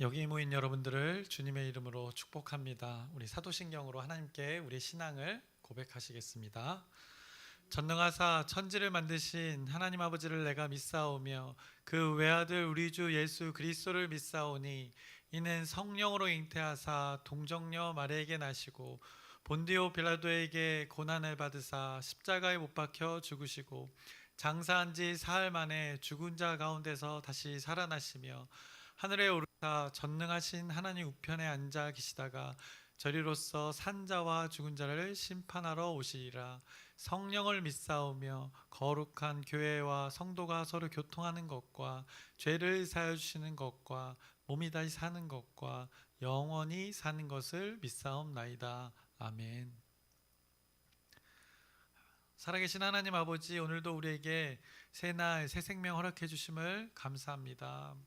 여기 모인 여러분들을 주님의 이름으로 축복합니다. 우리 사도신경으로 하나님께 우리 신앙을 고백하시겠습니다. 전능하사 천지를 만드신 하나님 아버지를 내가 믿사오며 그 외아들 우리 주 예수 그리스도를 믿사오니 이는 성령으로 잉태하사 동정녀 마리아에게 나시고 본디오 빌라도에게 고난을 받으사 십자가에 못 박혀 죽으시고 장사한 지 사흘 만에 죽은 자 가운데서 다시 살아나시며 하늘에 오르사 전능하신 하나님 우편에 앉아 계시다가 저리로서 산자와 죽은 자를 심판하러 오시리라. 성령을 믿사오며 거룩한 교회와 성도가 서로 교통하는 것과 죄를 사하여 주시는 것과 몸이 다시 사는 것과 영원히 사는 것을 믿사옵나이다. 아멘. 살아계신 하나님 아버지, 오늘도 우리에게 새날 새 생명 허락해 주심을 감사합니다.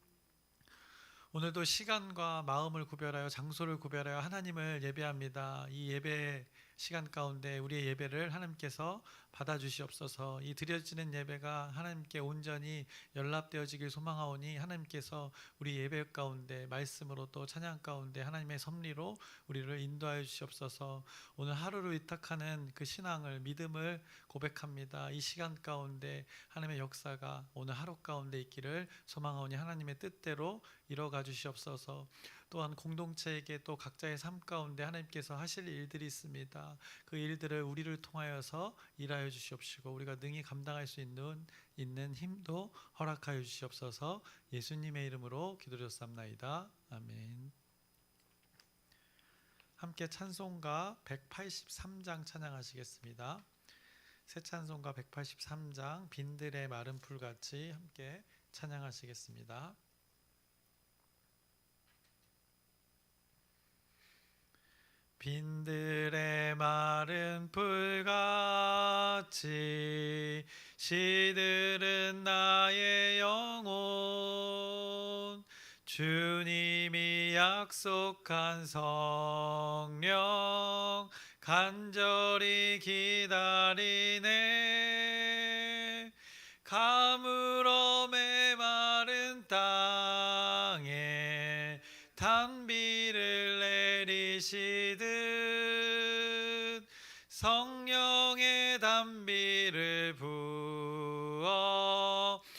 오늘도 시간과 마음을 구별하여 장소를 구별하여 하나님을 예배합니다. 이 예배 시간 가운데 우리의 예배를 하나님께서 받아주시옵소서. 이 드려지는 예배가 하나님께 온전히 연락되어지길 소망하오니 하나님께서 우리 예배 가운데 말씀으로 또 찬양 가운데 하나님의 섭리로 우리를 인도하여 주시옵소서. 오늘 하루를 위탁하는 그 신앙을 믿음을 고백합니다. 이 시간 가운데 하나님의 역사가 오늘 하루 가운데 있기를 소망하오니 하나님의 뜻대로 이뤄가 주시옵소서. 또한 공동체에게 또 각자의 삶 가운데 하나님께서 하실 일들이 있습니다. 그 일들을 우리를 통하여서 일하여 주시옵시고 우리가 능히 감당할 수 있는 힘도 허락하여 주시옵소서. 예수님의 이름으로 기도드렸사옵나이다. 아멘. 함께 찬송가 183장 찬양하시겠습니다. 새 찬송가 183장 빈들의 마른 풀같이 함께 찬양하시겠습니다. 빈들의 마른 풀같이 시들은 나의 영혼 주님이 약속한 성령 간절히 기다리네. 가물어 메마른 땅에 단비를 내리시듯 성령의 단비를 부어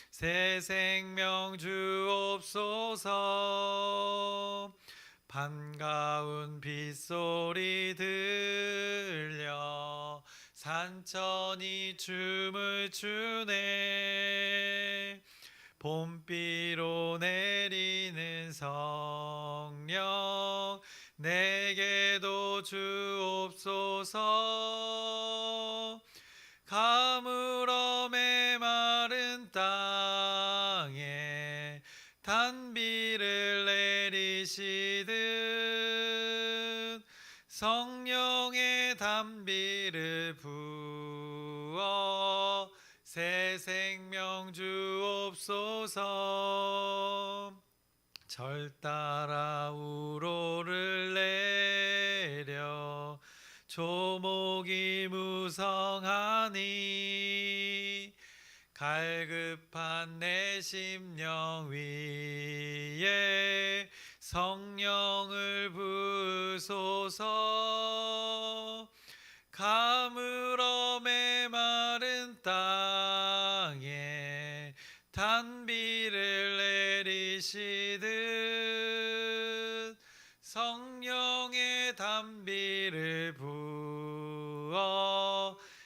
새 생명 주옵소서. 반가운 빗소리 들려 산천이 춤을 추네. 봄비로 내리는 성령 내게도 주옵소서. 가물어 메마른 땅에 단비를 내리시듯 성령의 단비를 부어 새 생명 주옵소서. 절 따라 우로를 내려 조목이 무성하니 갈급한 내 심령 위에 성령을 부으소서. 가물어 메마른 땅에 단비를 내리시듯 성령의 단비를 부어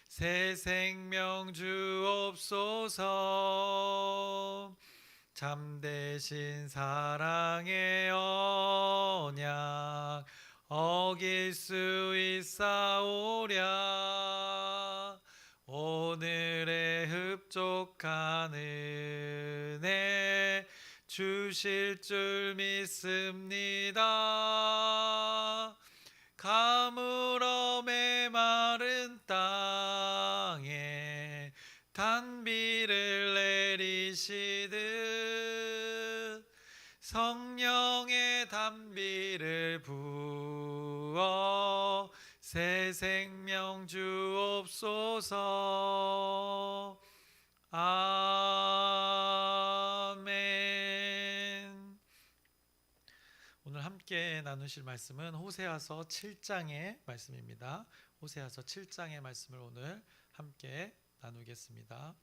새 생명 주옵소서. 참되신 사랑의 언약 어길 수 있사오랴. 오늘의 흡족한 은혜 주실 줄 믿습니다. 가물어 메마른 땅에 단비를 내리시듯 성령의 단비를 부어 새 생명 주옵소서. 아멘. 오늘 함께 나누실 말씀은 호세아서 7장의 말씀입니다. 호세아서 7장의 말씀을 오늘 함께 나누겠습니다.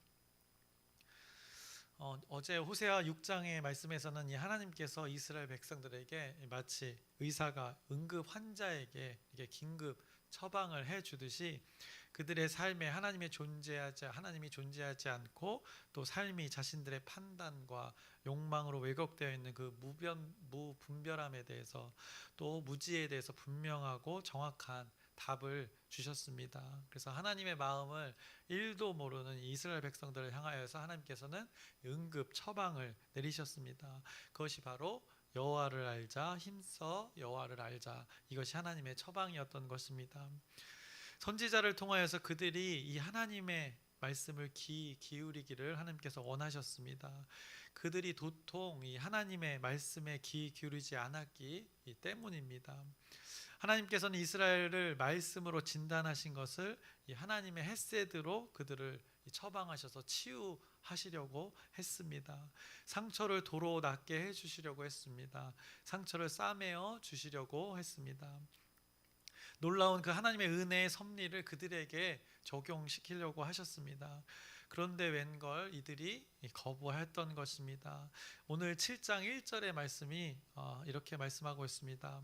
어제 호세아 6장의 말씀에서는 이 하나님께서 이스라엘 백성들에게 마치 의사가 응급 환자에게 이게 긴급 처방을 해주듯이 그들의 삶에 하나님이 존재하지 않고 또 삶이 자신들의 판단과 욕망으로 왜곡되어 있는 그 무분별함에 대해서 또 무지에 대해서 분명하고 정확한 답을 주셨습니다. 그래서 하나님의 마음을 1도 모르는 이스라엘 백성들을 향하여서 하나님께서는 응급 처방을 내리셨습니다. 그것이 바로 여호와를 알자, 힘써 여호와를 알자. 이것이 하나님의 처방이었던 것입니다. 선지자를 통하여서 그들이 이 하나님의 말씀을 기울이기를 하나님께서 원하셨습니다. 그들이 도통 이 하나님의 말씀에 기울이지 않았기 때문입니다. 하나님께서는 이스라엘을 말씀으로 진단하신 것을 이 하나님의 헤세드로 그들을 처방하셔서 치유하시려고 했습니다. 상처를 도로 낫게 해주시려고 했습니다. 상처를 싸매어 주시려고 했습니다. 놀라운 그 하나님의 은혜의 섭리를 그들에게 적용시키려고 하셨습니다. 그런데 웬걸 이들이 거부했던 것입니다. 오늘 7장 1절의 말씀이 이렇게 말씀하고 있습니다.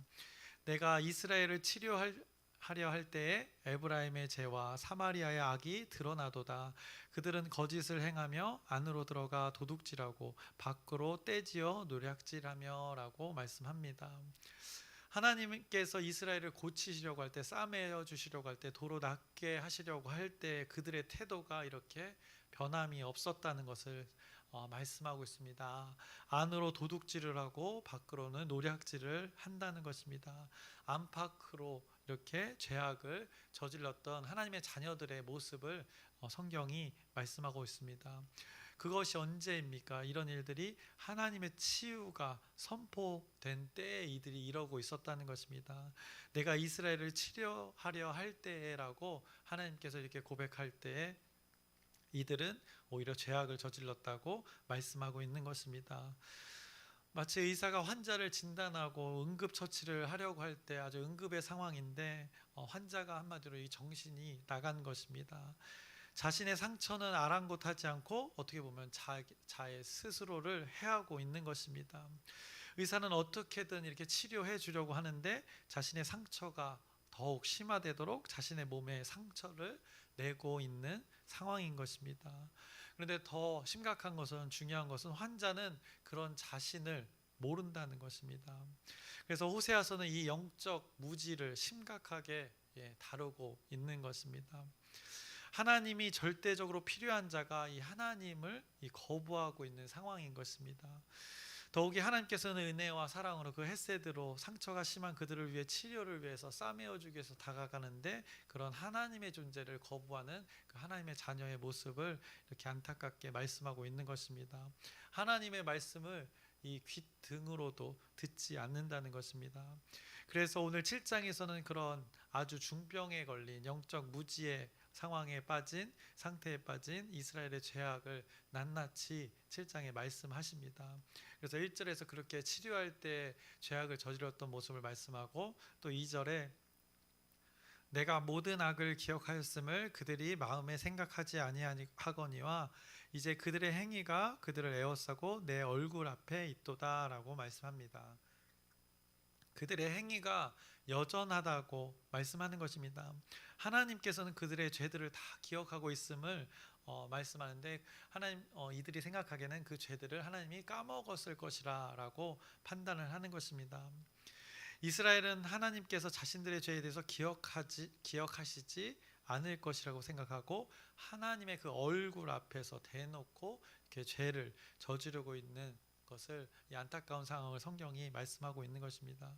내가 이스라엘을 치료하려 할 때에 에브라임의 죄와 사마리아의 악이 드러나도다. 그들은 거짓을 행하며 안으로 들어가 도둑질하고 밖으로 떼지어 노략질하며 라고 말씀합니다. 하나님께서 이스라엘을 고치시려고 할 때, 싸매어 주시려고 할 때, 도로 낫게 하시려고 할 때 그들의 태도가 이렇게 변함이 없었다는 것을 말씀하고 있습니다. 안으로 도둑질을 하고 밖으로는 노략질을 한다는 것입니다. 안팎으로 이렇게 죄악을 저질렀던 하나님의 자녀들의 모습을 성경이 말씀하고 있습니다. 그것이 언제입니까? 이런 일들이 하나님의 치유가 선포된 때에 이들이 이러고 있었다는 것입니다. 내가 이스라엘을 치료하려 할 때라고 하나님께서 이렇게 고백할 때에 이들은 오히려 죄악을 저질렀다고 말씀하고 있는 것입니다. 마치 의사가 환자를 진단하고 응급처치를 하려고 할 때 아주 응급의 상황인데 환자가 한마디로 이 정신이 나간 것입니다. 자신의 상처는 아랑곳하지 않고 어떻게 보면 자의 스스로를 해하고 있는 것입니다. 의사는 어떻게든 이렇게 치료해 주려고 하는데 자신의 상처가 더욱 심화되도록 자신의 몸에 상처를 내고 있는 상황인 것입니다. 그런데 더 심각한 것은, 중요한 것은 환자는 그런 자신을 모른다는 것입니다. 그래서 호세아서는 이 영적 무지를 심각하게 다루고 있는 것입니다. 하나님이 절대적으로 필요한 자가 이 하나님을 거부하고 있는 상황인 것입니다. 더욱이 하나님께서는 은혜와 사랑으로 그 헤세드로 상처가 심한 그들을 위해 치료를 위해서 싸매어 주기 위해서 다가가는데 그런 하나님의 존재를 거부하는 그 하나님의 자녀의 모습을 이렇게 안타깝게 말씀하고 있는 것입니다. 하나님의 말씀을 이 귓등으로도 듣지 않는다는 것입니다. 그래서 오늘 7장에서는 그런 아주 중병에 걸린 영적 무지의 상태에 빠진 이스라엘의 죄악을 낱낱이 7장에 말씀하십니다. 그래서 1절에서 그렇게 치료할 때 죄악을 저질렀던 모습을 말씀하고 또 2절에 내가 모든 악을 기억하였음을 그들이 마음에 생각하지 아니하거니와 이제 그들의 행위가 그들을 에워싸고 내 얼굴 앞에 있도다 라고 말씀합니다. 그들의 행위가 여전하다고 말씀하는 것입니다. 하나님께서는 그들의 죄들을 다 기억하고 있음을 말씀하는데 이들이 생각하기에는 그 죄들을 하나님이 까먹었을 것이라 라고 판단을 하는 것입니다. 이스라엘은 하나님께서 자신들의 죄에 대해서 기억하시지 않을 것이라고 생각하고 하나님의 그 얼굴 앞에서 대놓고 이렇게 죄를 저지르고 있는 것을, 이 안타까운 상황을 성경이 말씀하고 있는 것입니다.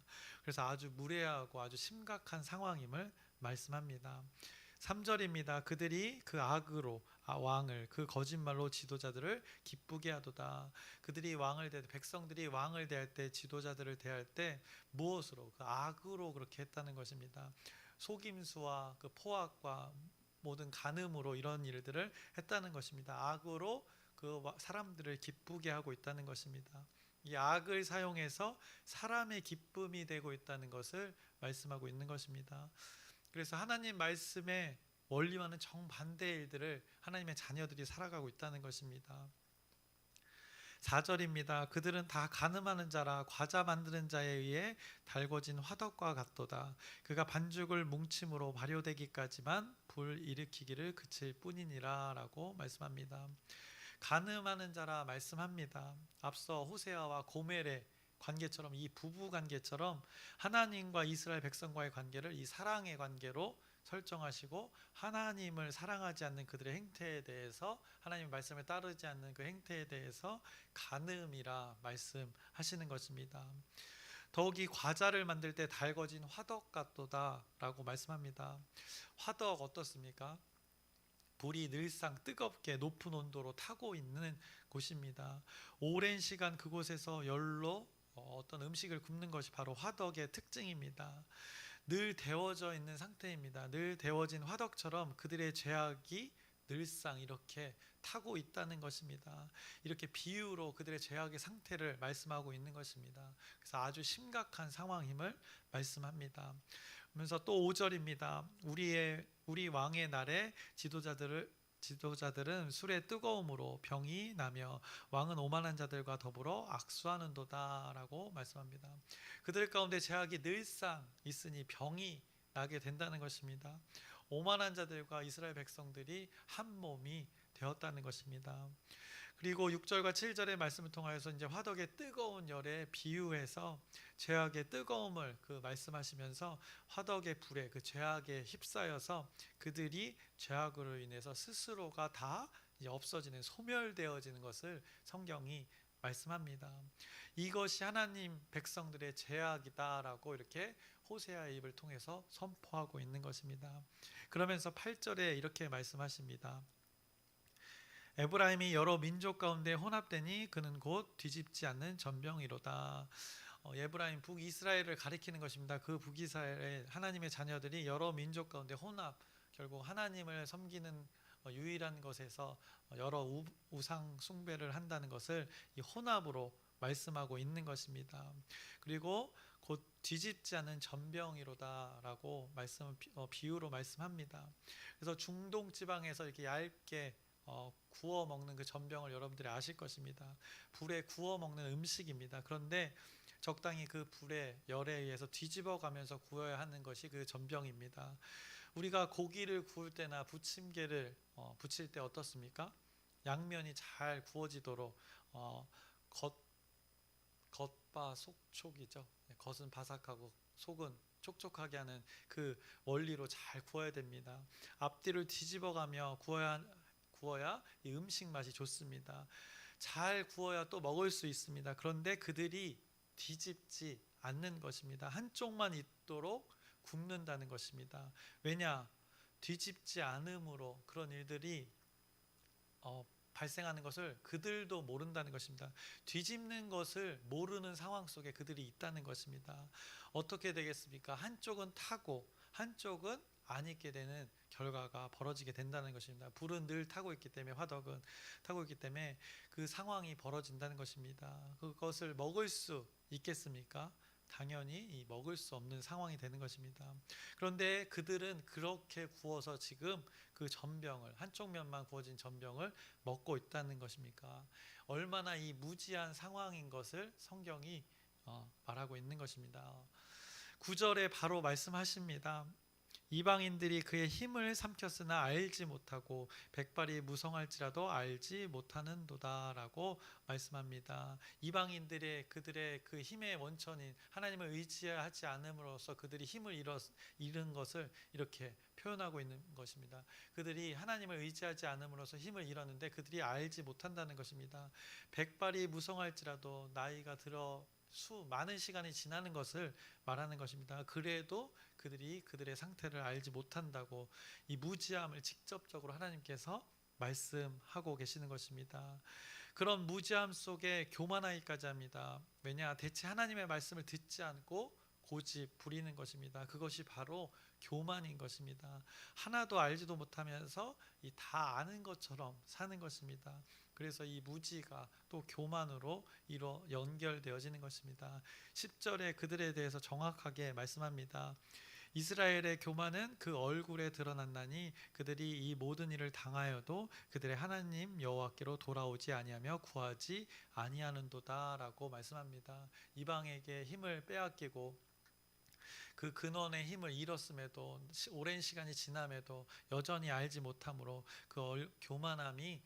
그래서 아주 무례하고 아주 심각한 상황임을 말씀합니다. 3절입니다. 그들이 그 악으로 왕을, 그 거짓말로 지도자들을 기쁘게 하도다. 백성들이 왕을 대할 때, 지도자들을 대할 때 무엇으로? 그 악으로 그렇게 했다는 것입니다. 속임수와 그 포악과 모든 간음으로 이런 일들을 했다는 것입니다. 악으로 그 사람들을 기쁘게 하고 있다는 것입니다. 이 악을 사용해서 사람의 기쁨이 되고 있다는 것을 말씀하고 있는 것입니다. 그래서 하나님 말씀에 원리와는 정반대의 일들을 하나님의 자녀들이 살아가고 있다는 것입니다. 4절입니다. 그들은 다 가늠하는 자라 과자 만드는 자에 의해 달궈진 화덕과 같도다. 그가 반죽을 뭉침으로 발효되기까지만 불 일으키기를 그칠 뿐이니라 라고 말씀합니다. 가늠하는 자라 말씀합니다. 앞서 호세아와 고멜의 관계처럼, 이 부부 관계처럼 하나님과 이스라엘 백성과의 관계를 이 사랑의 관계로 설정하시고, 하나님을 사랑하지 않는 그들의 행태에 대해서, 하나님의 말씀에 따르지 않는 그 행태에 대해서 간음이라 말씀하시는 것입니다. 더욱이 과자를 만들 때 달궈진 화덕 같도다 라고 말씀합니다. 화덕 어떻습니까? 불이 늘상 뜨겁게 높은 온도로 타고 있는 곳입니다. 오랜 시간 그곳에서 열로 어떤 음식을 굽는 것이 바로 화덕의 특징입니다. 늘 데워져 있는 상태입니다. 늘 데워진 화덕처럼 그들의 죄악이 늘상 이렇게 타고 있다는 것입니다. 이렇게 비유로 그들의 죄악의 상태를 말씀하고 있는 것입니다. 그래서 아주 심각한 상황임을 말씀합니다. 그러면서 또 5절입니다. 우리 왕의 날에 지도자들은 술의 뜨거움으로 병이 나며 왕은 오만한 자들과 더불어 악수하는도다 라고 말씀합니다. 그들 가운데 죄악이 늘상 있으니 병이 나게 된다는 것입니다. 오만한 자들과 이스라엘 백성들이 한 몸이 되었다는 것입니다. 그리고 6절과 7절의 말씀을 통하여서 이제 화덕의 뜨거운 열에 비유해서 죄악의 뜨거움을 말씀하시면서 화덕의 불에 그 죄악에 휩싸여서 그들이 죄악으로 인해서 스스로가 다 이제 없어지는, 소멸되어지는 것을 성경이 말씀합니다. 이것이 하나님 백성들의 죄악이다라고 이렇게 호세아의 입을 통해서 선포하고 있는 것입니다. 그러면서 8절에 이렇게 말씀하십니다. 에브라임이 여러 민족 가운데 혼합되니 그는 곧 뒤집지 않는 전병이로다. 에브라임 북이스라엘을 가리키는 것입니다. 그 북이스라엘 하나님의 자녀들이 여러 민족 가운데 혼합, 결국 하나님을 섬기는 유일한 것에서 여러 우상 숭배를 한다는 것을 이 혼합으로 말씀하고 있는 것입니다. 그리고 곧 뒤집지 않은 전병이로다라고 비유로 말씀합니다. 그래서 중동 지방에서 이렇게 얇게 구워 먹는 그 전병을 여러분들이 아실 것입니다. 불에 구워 먹는 음식입니다. 그런데 적당히 그 불의 열에 의해서 뒤집어 가면서 구워야 하는 것이 그 전병입니다. 우리가 고기를 구울 때나 부침개를 부칠 때 어떻습니까? 양면이 잘 구워지도록 겉바 속촉이죠. 겉은 바삭하고 속은 촉촉하게 하는 그 원리로 잘 구워야 됩니다. 앞뒤를 뒤집어가며 구워야 이 음식 맛이 좋습니다. 잘 구워야 또 먹을 수 있습니다. 그런데 그들이 뒤집지 않는 것입니다. 한쪽만 있도록 굽는다는 것입니다. 왜냐? 뒤집지 않음으로 그런 일들이 발생하는 것을 그들도 모른다는 것입니다. 뒤집는 것을 모르는 상황 속에 그들이 있다는 것입니다. 어떻게 되겠습니까? 한쪽은 타고 한쪽은 안 있게 되는 결과가 벌어지게 된다는 것입니다. 불은 늘 타고 있기 때문에, 화덕은 타고 있기 때문에 그 상황이 벌어진다는 것입니다. 그것을 먹을 수 있겠습니까? 당연히 먹을 수 없는 상황이 되는 것입니다. 그런데 그들은 그렇게 구워서 지금 그 전병을, 한쪽 면만 구워진 전병을 먹고 있다는 것입니까? 얼마나 이 무지한 상황인 것을 성경이 말하고 있는 것입니다. 9절에 바로 말씀하십니다. 이방인들이 그의 힘을 삼켰으나 알지 못하고 백발이 무성할지라도 알지 못하는도다 라고 말씀합니다. 이방인들의 그들의 그 힘의 원천인 하나님을 의지하지 않음으로써 그들이 힘을 잃은 것을 이렇게 표현하고 있는 것입니다. 그들이 하나님을 의지하지 않음으로써 힘을 잃었는데 그들이 알지 못한다는 것입니다. 백발이 무성할지라도 나이가 들어 많은 시간이 지나는 것을 말하는 것입니다. 그래도 그들이 그들의 상태를 알지 못한다고 이 무지함을 직접적으로 하나님께서 말씀하고 계시는 것입니다. 그런 무지함 속에 교만하기까지 합니다. 왜냐? 대체 하나님의 말씀을 듣지 않고 고집 부리는 것입니다. 그것이 바로 교만인 것입니다. 하나도 알지도 못하면서 다 아는 것처럼 사는 것입니다. 그래서 이 무지가 또 교만으로 연결되어지는 것입니다. 10절에 그들에 대해서 정확하게 말씀합니다. 이스라엘의 교만은 그 얼굴에 드러났나니 그들이 이 모든 일을 당하여도 그들의 하나님 여호와께로 돌아오지 아니하며 구하지 아니하는도다라고 말씀합니다. 이방에게 힘을 빼앗기고 그 근원의 힘을 잃었음에도 오랜 시간이 지남에도 여전히 알지 못함으로 그 교만함이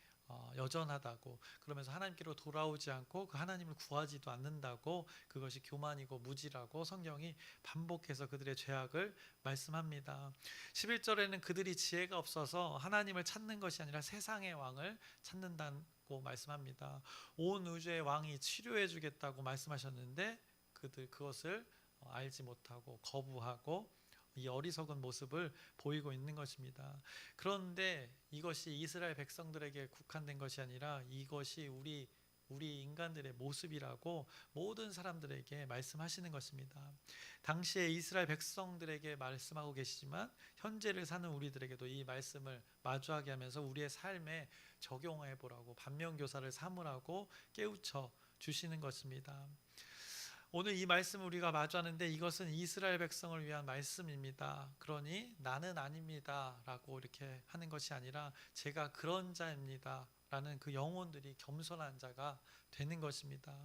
여전하다고, 그러면서 하나님께로 돌아오지 않고 그 하나님을 구하지도 않는다고, 그것이 교만이고 무지라고 성경이 반복해서 그들의 죄악을 말씀합니다. 11절에는 그들이 지혜가 없어서 하나님을 찾는 것이 아니라 세상의 왕을 찾는다고 말씀합니다. 온 우주의 왕이 치료해 주겠다고 말씀하셨는데 그것을 알지 못하고 거부하고 이 어리석은 모습을 보이고 있는 것입니다. 그런데 이것이 이스라엘 백성들에게 국한된 것이 아니라 이것이 우리 인간들의 모습이라고 모든 사람들에게 말씀하시는 것입니다. 당시에 이스라엘 백성들에게 말씀하고 계시지만 현재를 사는 우리들에게도 이 말씀을 마주하게 하면서 우리의 삶에 적용해 보라고, 반면교사를 삼으라고 깨우쳐 주시는 것입니다. 오늘 이 말씀을 우리가 마주하는데 이것은 이스라엘 백성을 위한 말씀입니다. 그러니 나는 아닙니다 라고 이렇게 하는 것이 아니라 제가 그런 자입니다 라는 그 영혼들이 겸손한 자가 되는 것입니다.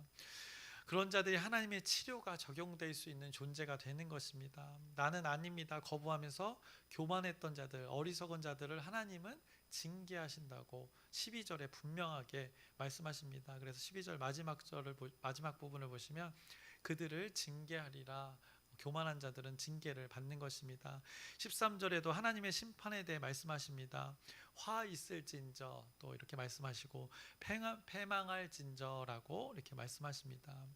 그런 자들이 하나님의 치료가 적용될 수 있는 존재가 되는 것입니다. 나는 아닙니다 거부하면서 교만했던 자들, 어리석은 자들을 하나님은 징계하신다고 12절에 분명하게 말씀하십니다. 그래서 12절 마지막 부분을 보시면 그들을 징계하리라, 교만한 자들은 징계를 받는 것입니다. 13절에도 하나님의 심판에 대해 말씀하십니다. 화 있을진저 또 이렇게 말씀하시고 패망할진저라고 이렇게 말씀하십니다.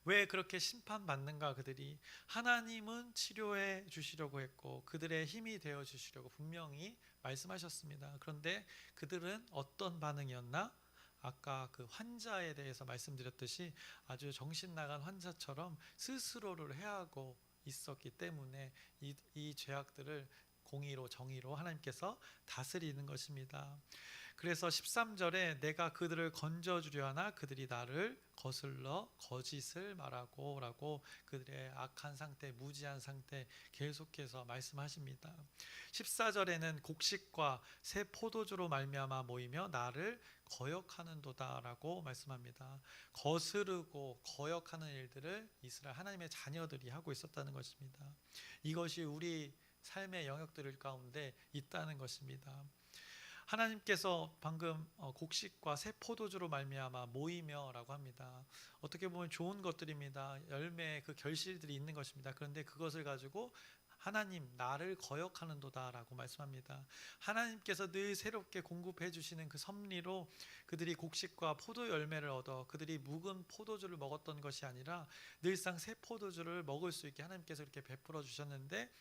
왜 그렇게 심판받는가? 그들이 하나님은 치료해 주시려고 했고 그들의 힘이 되어 주시려고 분명히 말씀하셨습니다. 그런데 그들은 어떤 반응이었나? 아까 그 환자에 대해서 말씀드렸듯이 아주 정신 나간 환자처럼 스스로를 해하고 있었기 때문에 이 죄악들을 공의로 정의로 하나님께서 다스리는 것입니다. 그래서 13절에 내가 그들을 건져주려 하나 그들이 나를 거슬러 거짓을 말하고 라고 그들의 악한 상태, 무지한 상태 계속해서 말씀하십니다. 14절에는 곡식과 새 포도주로 말미암아 모이며 나를 거역하는도다 라고 말씀합니다. 거스르고 거역하는 일들을 이스라엘 하나님의 자녀들이 하고 있었다는 것입니다. 이것이 우리 삶의 영역들 가운데 있다는 것입니다. 하나님께서 방금 곡식과 새 포도주로 말미암아 모이며라고 합니다. 어떻게 보면 좋은 것들입니다. 열매의 그 결실들이 있는 것입니다. 그런데 그것을 가지고 하나님 나를 거역하는도다라고 말씀합니다. 하나님께서 늘 새롭게 공급해 주시는 그 섭리로 그들이 곡식과 포도 열매를 얻어 그들이 묵은 포도주를 먹었던 것이 아니라 늘상 새 포도주를 먹을 수 있게 하나님께서 이렇게 베풀어 주셨는데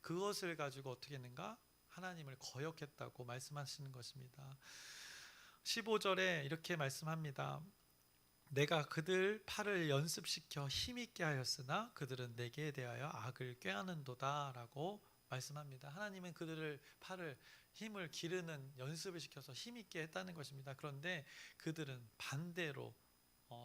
그것을 가지고 어떻게 했는가? 하나님을 거역했다고 말씀하시는 것입니다. 15절에 이렇게 말씀합니다. 내가 그들 팔을 연습시켜 힘있게 하였으나 그들은 내게 대하여 악을 꾀하는도다 라고 말씀합니다. 하나님은 그들을 팔을 힘을 기르는 연습을 시켜서 힘있게 했다는 것입니다. 그런데 그들은 반대로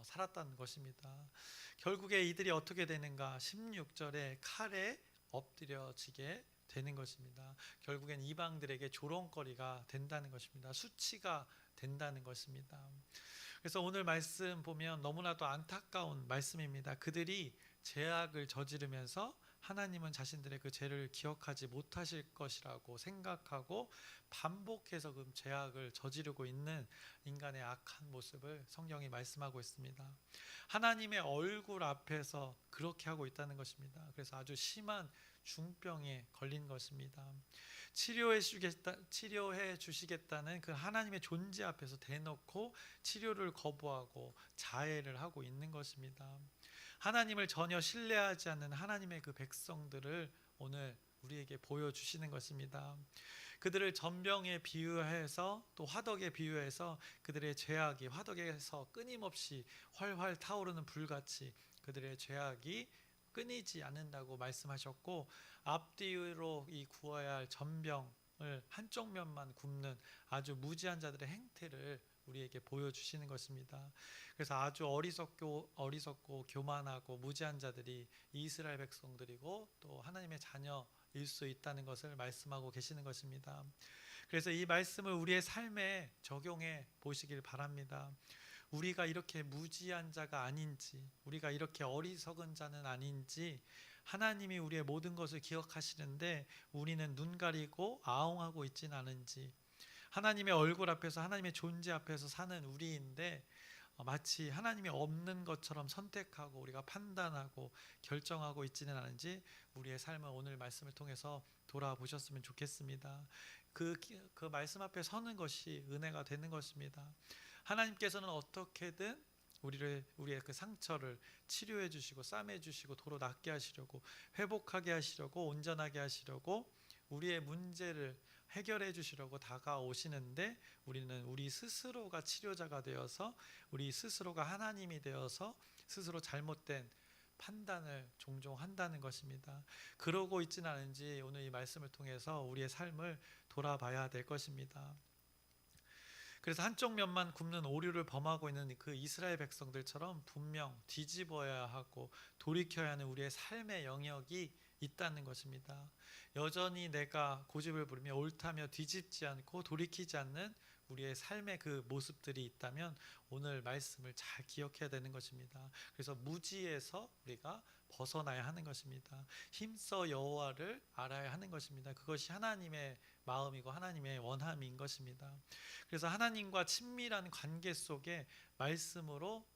살았다는 것입니다. 결국에 이들이 어떻게 되는가? 16절에 칼에 엎드려지게 되는 것입니다. 결국엔 이방들에게 조롱거리가 된다는 것입니다. 수치가 된다는 것입니다. 그래서 오늘 말씀 보면 너무나도 안타까운 말씀입니다. 그들이 죄악을 저지르면서 하나님은 자신들의 그 죄를 기억하지 못하실 것이라고 생각하고 반복해서 그 죄악을 저지르고 있는 인간의 악한 모습을 성경이 말씀하고 있습니다. 하나님의 얼굴 앞에서 그렇게 하고 있다는 것입니다. 그래서 아주 심한 중병에 걸린 것입니다. 치료해 주시겠다는 그 하나님의 존재 앞에서 대놓고 치료를 거부하고 자해를 하고 있는 것입니다. 하나님을 전혀 신뢰하지 않는 하나님의 그 백성들을 오늘 우리에게 보여주시는 것입니다. 그들을 전병에 비유해서 또 화덕에 비유해서 그들의 죄악이 화덕에서 끊임없이 활활 타오르는 불같이 그들의 죄악이 끊이지 않는다고 말씀하셨고 앞뒤로 이 구워야 할 전병을 한쪽 면만 굽는 아주 무지한 자들의 행태를 우리에게 보여주시는 것입니다. 그래서 아주 어리석고 교만하고 무지한 자들이 이스라엘 백성들이고 또 하나님의 자녀일 수 있다는 것을 말씀하고 계시는 것입니다. 그래서 이 말씀을 우리의 삶에 적용해 보시길 바랍니다. 우리가 이렇게 무지한 자가 아닌지, 우리가 이렇게 어리석은 자는 아닌지, 하나님이 우리의 모든 것을 기억하시는데 우리는 눈 가리고 아웅하고 있지는 않은지, 하나님의 얼굴 앞에서, 하나님의 존재 앞에서 사는 우리인데 마치 하나님이 없는 것처럼 선택하고 우리가 판단하고 결정하고 있지는 않은지 우리의 삶을 오늘 말씀을 통해서 돌아보셨으면 좋겠습니다. 그 말씀 앞에 서는 것이 은혜가 되는 것입니다. 하나님께서는 어떻게든 우리의 그 상처를 치료해 주시고 싸매 주시고 도로 낫게 하시려고, 회복하게 하시려고, 온전하게 하시려고, 우리의 문제를 해결해 주시려고 다가오시는데 우리는 우리 스스로가 치료자가 되어서, 우리 스스로가 하나님이 되어서 스스로 잘못된 판단을 종종 한다는 것입니다. 그러고 있지는 않은지 오늘 이 말씀을 통해서 우리의 삶을 돌아봐야 될 것입니다. 그래서 한쪽 면만 굽는 오류를 범하고 있는 그 이스라엘 백성들처럼 분명 뒤집어야 하고 돌이켜야 하는 우리의 삶의 영역이 있다는 것입니다. 여전히 내가 고집을 부리며 옳다며 뒤집지 않고 돌이키지 않는 우리의 삶의 그 모습들이 있다면 오늘 말씀을 잘 기억해야 되는 것입니다. 그래서 무지에서 우리가 벗어나야 하는 것입니다. 힘써 여호와를 알아야 하는 것입니다. 그것이 하나님의 마음이고 하나님의 원함인 것입니다. 그래서 하나님과 친밀한 관계 속에 말씀으로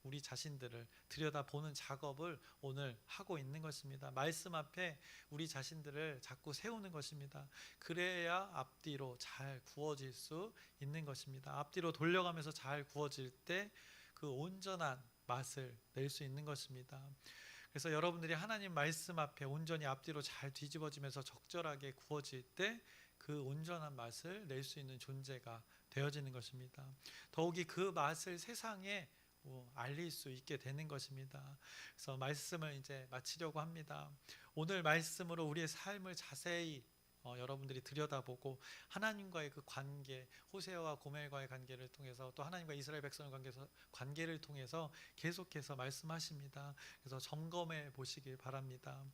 우리 자신들을 들여다보는 작업을 오늘 하고 있는 것입니다. 말씀 앞에 우리 자신들을 자꾸 세우는 것입니다. 그래야 앞뒤로 잘 구워질 수 있는 것입니다. 앞뒤로 돌려가면서 잘 구워질 때 그 온전한 맛을 낼 수 있는 것입니다. 그래서 여러분들이 하나님 말씀 앞에 온전히 앞뒤로 잘 뒤집어지면서 적절하게 구워질 때 그 온전한 맛을 낼 수 있는 존재가 되어지는 것입니다. 더욱이 그 맛을 세상에 알릴 수 있게 되는 것입니다. 그래서 말씀을 이제 마치려고 합니다. 오늘 말씀으로 우리의 삶을 자세히 여러분들이 들여다보고 하나님과의 그 관계, 호세아와 고멜과의 관계를 통해서 또 하나님과 이스라엘 백성의 관계를 통해서 계속해서 말씀하십니다. 그래서 점검해 보시길 바랍니다.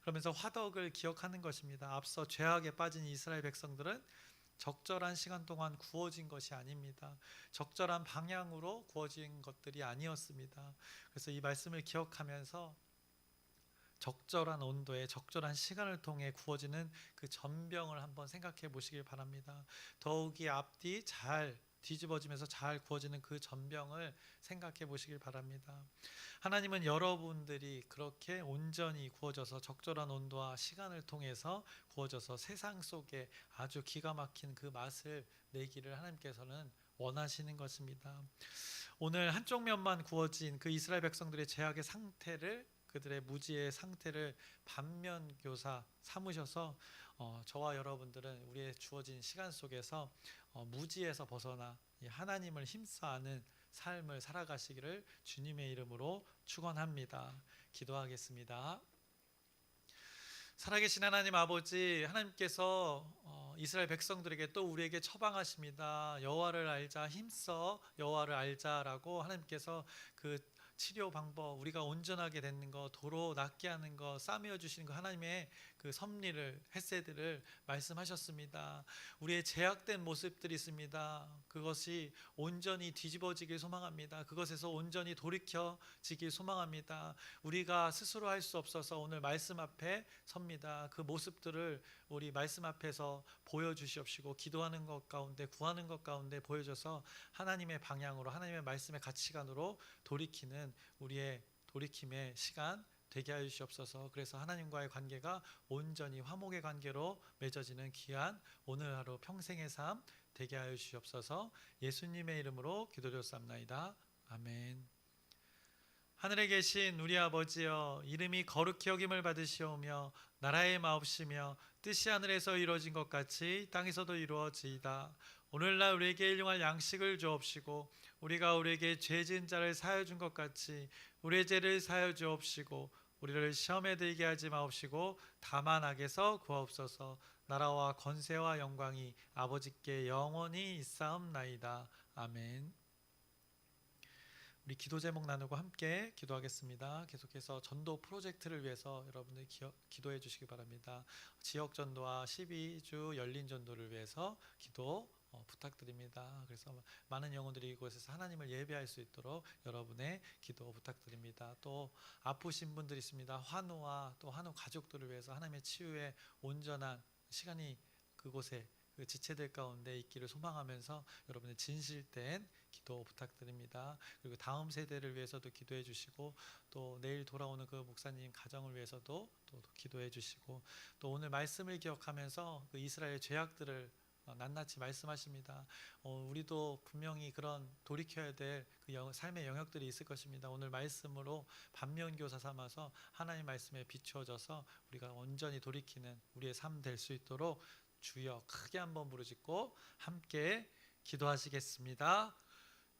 그러면서 화덕을 기억하는 것입니다. 앞서 죄악에 빠진 이스라엘 백성들은 적절한 시간 동안 구워진 것이 아닙니다. 적절한 방향으로 구워진 것들이 아니었습니다. 그래서 이 말씀을 기억하면서 적절한 온도에 적절한 시간을 통해 구워지는 그 전병을 한번 생각해 보시길 바랍니다. 더욱이 앞뒤 잘 뒤집어지면서 잘 구워지는 그 전병을 생각해 보시길 바랍니다. 하나님은 여러분들이 그렇게 온전히 구워져서 적절한 온도와 시간을 통해서 구워져서 세상 속에 아주 기가 막힌 그 맛을 내기를 하나님께서는 원하시는 것입니다. 오늘 한쪽 면만 구워진 그 이스라엘 백성들의 죄악의 상태를, 그들의 무지의 상태를 반면교사 삼으셔서 저와 여러분들은 우리의 주어진 시간 속에서 무지에서 벗어나 하나님을 힘써 아는 삶을 살아가시기를 주님의 이름으로 축원합니다. 기도하겠습니다. 살아계신 하나님 아버지, 하나님께서 이스라엘 백성들에게 또 우리에게 처방하십니다. 여호와를 알자, 힘써 여호와를 알자라고 하나님께서 그 치료 방법, 우리가 온전하게 되는 것, 도로 낫게 하는 것, 싸매어 주시는 것, 하나님의 그 섭리를, 헤세드를 말씀하셨습니다. 우리의 제약된 모습들이 있습니다. 그것이 온전히 뒤집어지길 소망합니다. 그것에서 온전히 돌이켜지길 소망합니다. 우리가 스스로 할 수 없어서 오늘 말씀 앞에 섭니다. 그 모습들을 우리 말씀 앞에서 보여주시옵시고, 기도하는 것 가운데, 구하는 것 가운데 보여줘서 하나님의 방향으로, 하나님의 말씀의 가치관으로 돌이키는 우리의 돌이킴의 시간 되게 하여 주시옵소서. 그래서 하나님과의 관계가 온전히 화목의 관계로 맺어지는 귀한 오늘 하루 평생의 삶 되게 하여 주시옵소서. 예수님의 이름으로 기도드렸사옵나이다. 아멘. 하늘에 계신 우리 아버지여, 이름이 거룩히 여김을 받으시오며 나라의 마옵시며 뜻이 하늘에서 이루어진 것 같이 땅에서도 이루어지이다. 오늘날 우리에게 일용할 양식을 주옵시고 우리가 우리에게 죄 지은 자를 사하여 준 것 같이 우리의 죄를 사하여 주옵시고 우리를 시험에 들게 하지 마옵시고 다만 악에서 구하옵소서. 나라와 권세와 영광이 아버지께 영원히 있사옵나이다. 아멘. 우리 기도 제목 나누고 함께 기도하겠습니다. 계속해서 전도 프로젝트를 위해서 여러분들 기도해 주시기 바랍니다. 지역 전도와 12주 열린 전도를 위해서 기도 부탁드립니다. 그래서 많은 영혼들이 이곳에서 하나님을 예배할 수 있도록 여러분의 기도 부탁드립니다. 또 아프신 분들 있습니다. 환우와 또 환우 가족들을 위해서 하나님의 치유의 온전한 시간이 그곳에 그 지체들 가운데 있기를 소망하면서 여러분의 진실된 기도 부탁드립니다. 그리고 다음 세대를 위해서도 기도해 주시고 또 내일 돌아오는 그 목사님 가정을 위해서도 또 기도해 주시고 또 오늘 말씀을 기억하면서 그 이스라엘 죄악들을 낱낱이 말씀하십니다. 우리도 분명히 그런 돌이켜야 될 그 삶의 영역들이 있을 것입니다. 오늘 말씀으로 반면교사 삼아서 하나님 말씀에 비추어져서 우리가 온전히 돌이키는 우리의 삶 될 수 있도록 주여 크게 한번 부르짖고 함께 기도하시겠습니다.